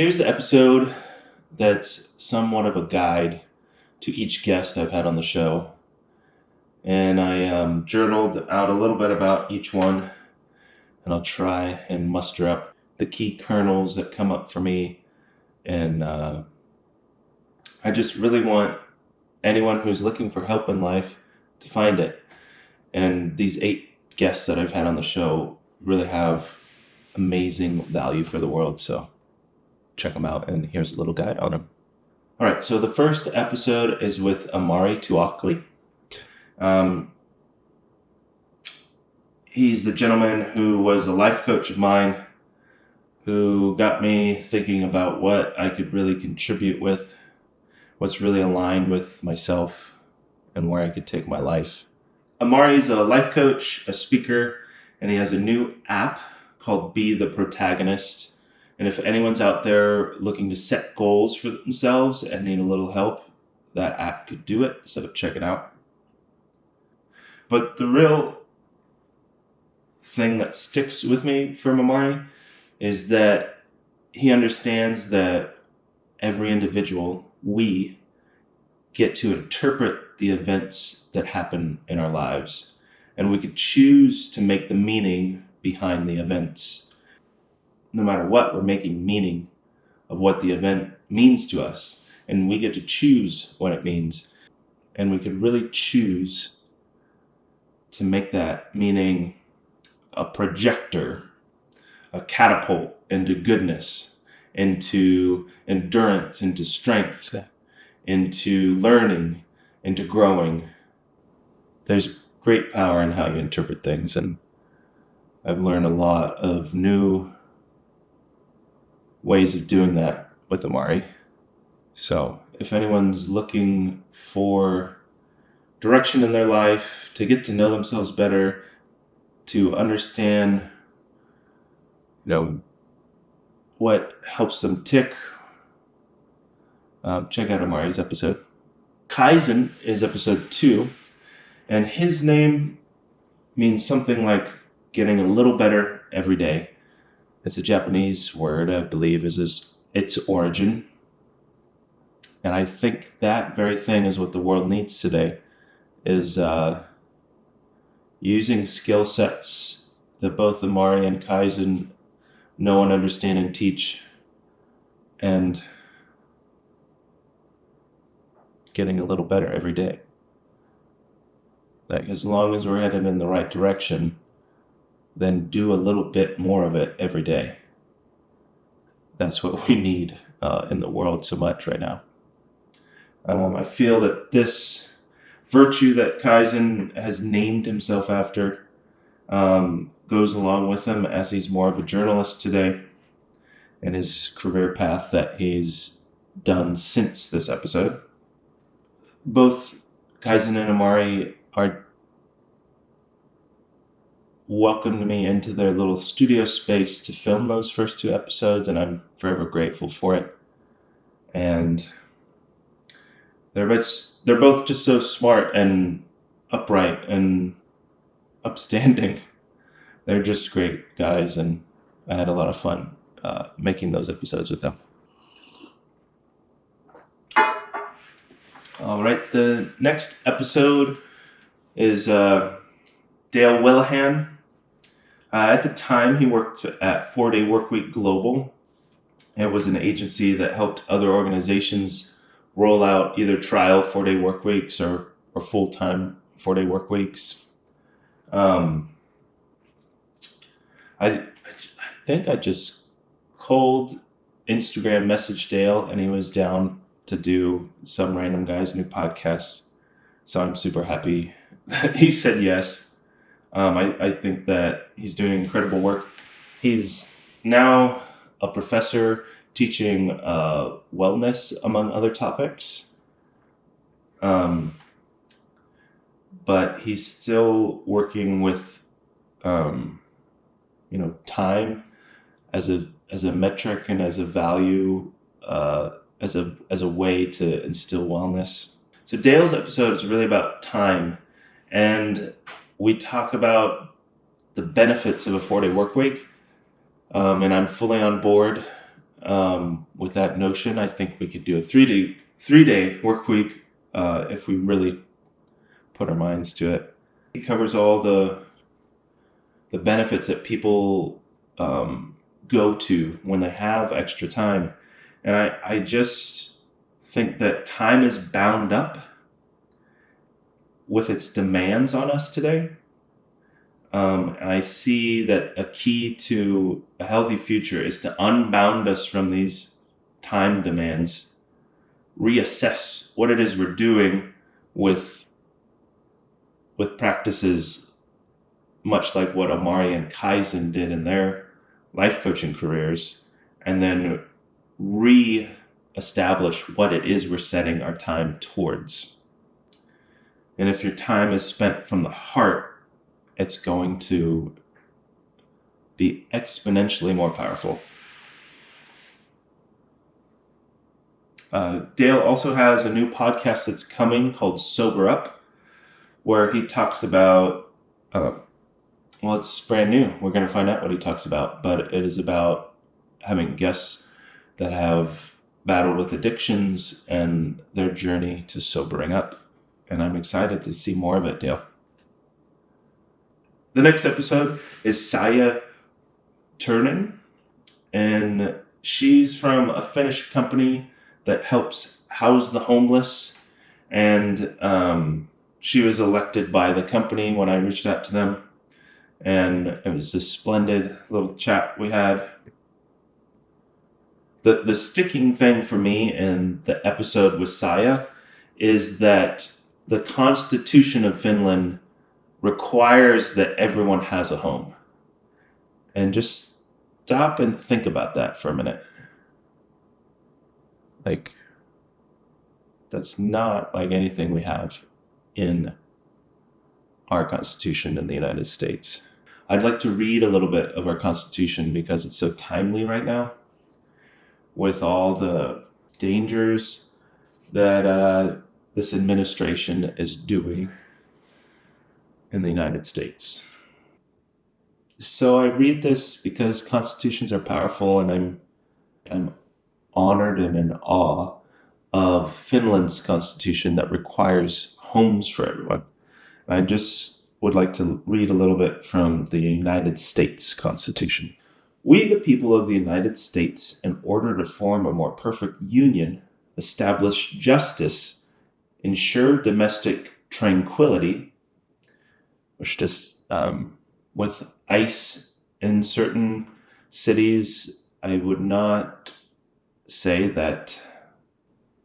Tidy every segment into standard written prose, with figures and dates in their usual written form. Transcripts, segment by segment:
Here's an episode that's somewhat of a guide to each guest I've had on the show. And I journaled out a little bit about each one, and I'll try and muster up the key kernels that come up for me. And I just really want anyone who's looking for help in life to find it. And these 8 guests that I've had on the show really have amazing value for the world. So check them out, and here's a little guide on them. All right, so the first episode is with Amari Tuakli. He's the gentleman who was a life coach of mine, who got me thinking about what I could really contribute with, what's really aligned with myself, and where I could take my life. Amari's a life coach, a speaker, and he has a new app called Be the Protagonist. And if anyone's out there looking to set goals for themselves and need a little help, that app could do it, so check it out. But the real thing that sticks with me from Amari is that he understands that every individual, we get to interpret the events that happen in our lives, and we could choose to make the meaning behind the events. No matter what, we're making meaning of what the event means to us, and we get to choose what it means, and we could really choose to make that meaning a projector, a catapult into goodness, into endurance, into strength, into learning, into growing. There's great power in how you interpret things, and I've learned a lot of new ways of doing that with Amari. So if anyone's looking for direction in their life, to get to know themselves better, to understand, what helps them tick, check out Amari's episode. Kaizen is episode 2, and his name means something like getting a little better every day. It's a Japanese word, I believe, is its origin. And I think that very thing is what the world needs today, is using skill sets that both Amari and Kaizen know and understand and teach, and getting a little better every day. Like, as long as we're headed in the right direction, then do a little bit more of it every day. That's what we need in the world so much right now. I feel that this virtue that Kaizen has named himself after goes along with him, as he's more of a journalist today, and his career path that he's done since this episode. Both Kaizen and Amari are welcomed me into their little studio space to film those first 2 episodes, and I'm forever grateful for it. And they're both just so smart and upright and upstanding. They're just great guys, and I had a lot of fun making those episodes with them. All right, the next episode is Dale Willihan. At the time, he worked at 4-Day Workweek Global. It was an agency that helped other organizations roll out either trial 4-day work weeks or full-time 4-day work weeks. I think I just cold Instagram messaged Dale, and he was down to do some random guy's new podcast. So I'm super happy that he said yes. I think that he's doing incredible work. He's now a professor teaching wellness, among other topics. But he's still working with, time as a metric and as a value, as a way to instill wellness. So Dale's episode is really about time, and we talk about the benefits of a 4-day work week, and I'm fully on board. with that notion, I think we could do a three-day work week if we really put our minds to it. It covers all the benefits that people go to when they have extra time. And I just think that time is bound up with its demands on us today. And I see that a key to a healthy future is to unbound us from these time demands, reassess what it is we're doing with practices much like what Omari and Kaizen did in their life coaching careers, and then re-establish what it is we're setting our time towards. And if your time is spent from the heart, it's going to be exponentially more powerful. Dale also has a new podcast that's coming called Sober Up, where he talks about, well, it's brand new. We're going to find out what he talks about, but it is about having guests that have battled with addictions and their journey to sobering up. And I'm excited to see more of it, Dale. The next episode is Saya Turnen, and she's from a Finnish company that helps house the homeless, and she was elected by the company when I reached out to them, and it was a splendid little chat we had. The sticking thing for me in the episode with Saya is that the Constitution of Finland requires that everyone has a home. And just stop and think about that for a minute. Like, that's not like anything we have in our Constitution in the United States. I'd like to read a little bit of our Constitution because it's so timely right now with all the dangers that this administration is doing in the United States. So I read this because constitutions are powerful, and I'm honored and in awe of Finland's constitution that requires homes for everyone. I just would like to read a little bit from the United States Constitution. We, the people of the United States, in order to form a more perfect union, establish justice, ensure domestic tranquility, which just with ICE in certain cities, I would not say that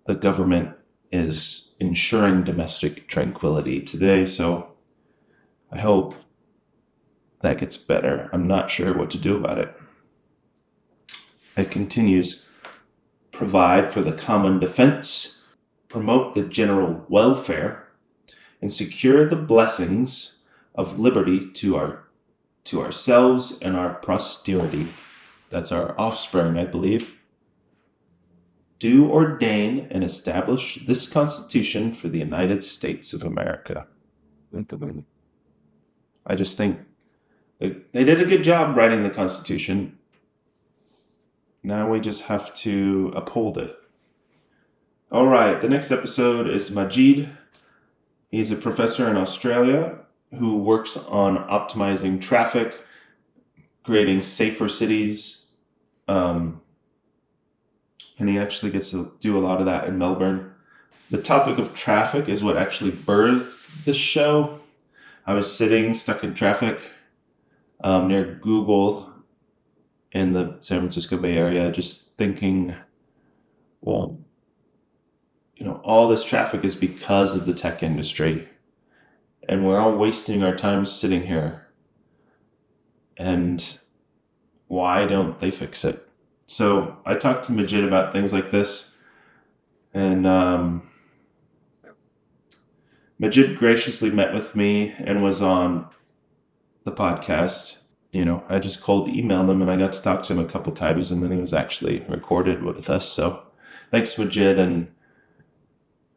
the government is ensuring domestic tranquility today, so I hope that gets better. I'm not sure what to do about it. It continues, provide for the common defense, promote the general welfare, and secure the blessings of liberty to ourselves and our posterity. That's our offspring, I believe. Do ordain and establish this Constitution for the United States of America. I just think they did a good job writing the Constitution. Now we just have to uphold it. All right, the next episode is Majid. He's a professor in Australia who works on optimizing traffic, creating safer cities, and he actually gets to do a lot of that in Melbourne. The topic of traffic is what actually birthed this show. I was sitting stuck in traffic near Google in the San Francisco Bay Area, just thinking, well, all this traffic is because of the tech industry, and we're all wasting our time sitting here. And why don't they fix it? So I talked to Majid about things like this, and Majid graciously met with me and was on the podcast. I just cold emailed him, and I got to talk to him a couple times, and then he was actually recorded with us. So thanks, Majid, and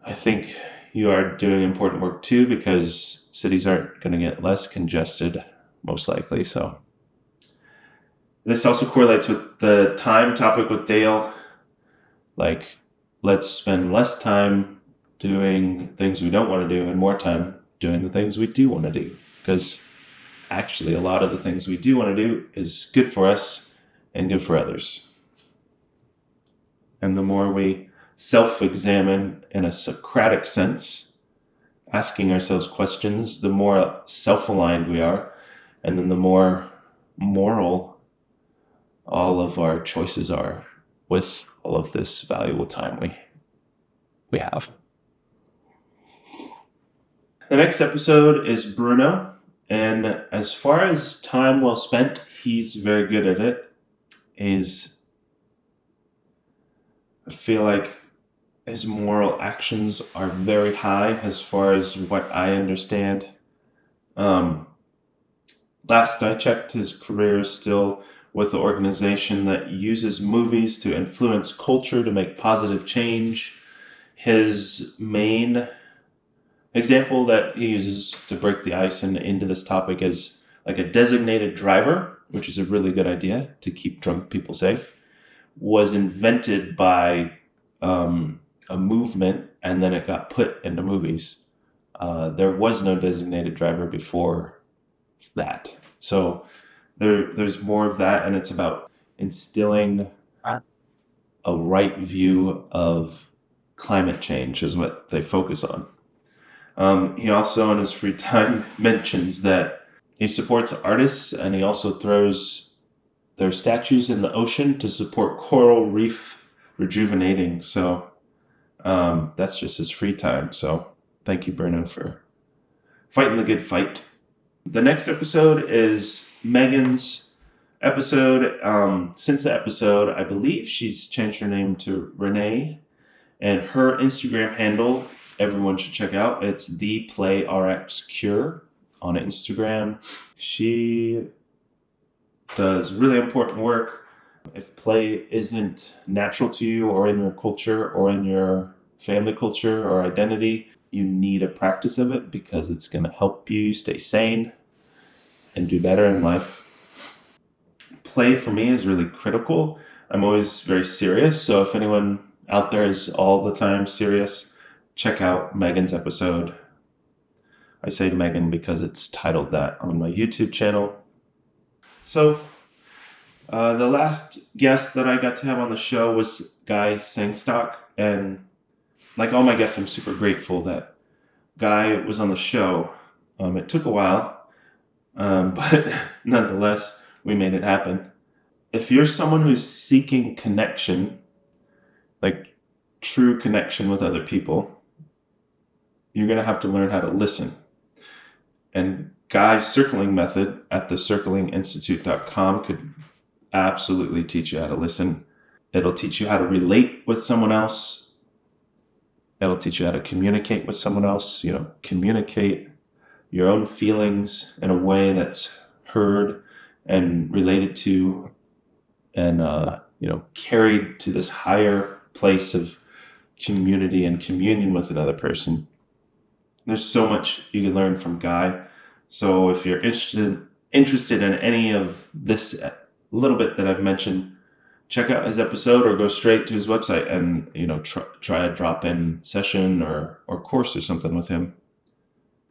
I think you are doing important work too, because cities aren't going to get less congested, most likely. So This also correlates with the time topic with Dale. Like, let's spend less time doing things we don't want to do and more time doing the things we do want to do. Because actually, a lot of the things we do want to do is good for us and good for others. And the more we self-examine in a Socratic sense, asking ourselves questions, the more self-aligned we are, and then the more moral all of our choices are with all of this valuable time we have. The next episode is Bruno, and as far as time well spent, he's very good at it. I feel like his moral actions are very high as far as what I understand. Last I checked, his career is still with the organization that uses movies to influence culture to make positive change. His main example that he uses to break the ice into this topic is like a designated driver, which is a really good idea to keep drunk people safe, was invented by a movement, and then it got put into movies. There was no designated driver before that. So there's more of that, and it's about instilling a right view of climate change is what they focus on. He also, in his free time, mentions that he supports artists, and he also throws their statues in the ocean to support coral reef rejuvenating. So that's just his free time. So thank you, Bruno, for fighting the good fight. The next episode is Megan's episode. Since the episode, I believe she's changed her name to Renee, and her Instagram handle, everyone should check out. It's the PlayRxCure on Instagram. She does really important work. If play isn't natural to you or in your culture or in your family culture or identity, you need a practice of it because it's going to help you stay sane and do better in life. Play for me is really critical. I'm always very serious. So if anyone out there is all the time serious, check out Megan's episode. I say Megan because it's titled that on my YouTube channel. So the last guest that I got to have on the show was Guy Sangstock. And like all my guests, I'm super grateful that Guy was on the show. It took a while, but nonetheless, we made it happen. If you're someone who's seeking connection, like true connection with other people, you're going to have to learn how to listen. And Guy's circling method at thecirclinginstitute.com could absolutely teach you how to listen. It'll teach you how to relate with someone else. It'll teach you how to communicate with someone else, communicate your own feelings in a way that's heard and related to and, carried to this higher place of community and communion with another person. There's so much you can learn from Guy. So if you're interested in any of this little bit that I've mentioned, check out his episode or go straight to his website and, try a drop-in session or course or something with him.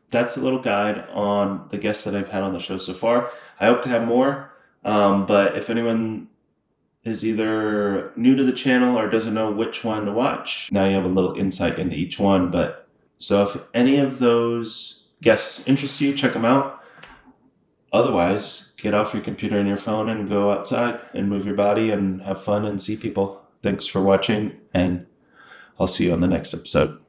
That's a little guide on the guests that I've had on the show so far. I hope to have more, but if anyone is either new to the channel or doesn't know which one to watch, now you have a little insight into each one. So if any of those guests interest you, check them out. Otherwise, get off your computer and your phone and go outside and move your body and have fun and see people. Thanks for watching, and I'll see you on the next episode.